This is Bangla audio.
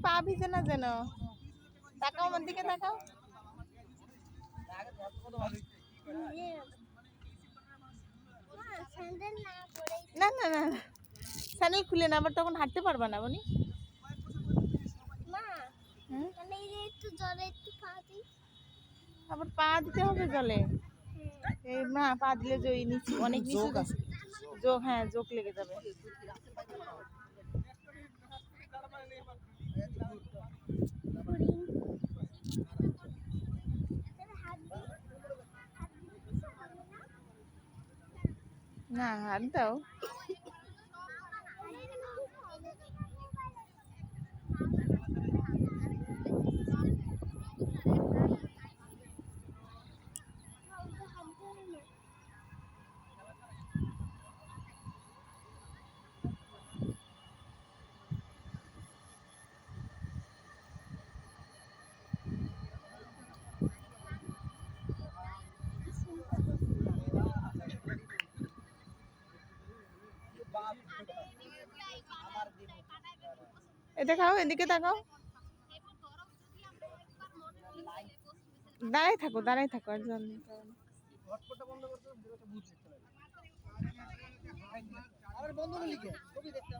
পা ভিজে না যেন। তাকাও আমার দিকে, তাকাও। না না না, স্যান্ডেল খুলে না, আবার তখন হাঁটতে পারবা না বনি। আবার পা দিতে হবে জলে। এই মা পা দিলে যে নিচে অনেক নিচু যোগ, হ্যাঁ যোগ লেগে যাবে। না হাত দাও। এটা খাও, এদিকে তাকাও। দাঁড়াই থাকো, দাঁড়াই থাকো, আর জল নিতে হবে না। বন্ধ করলি কে? ছবি দেখতে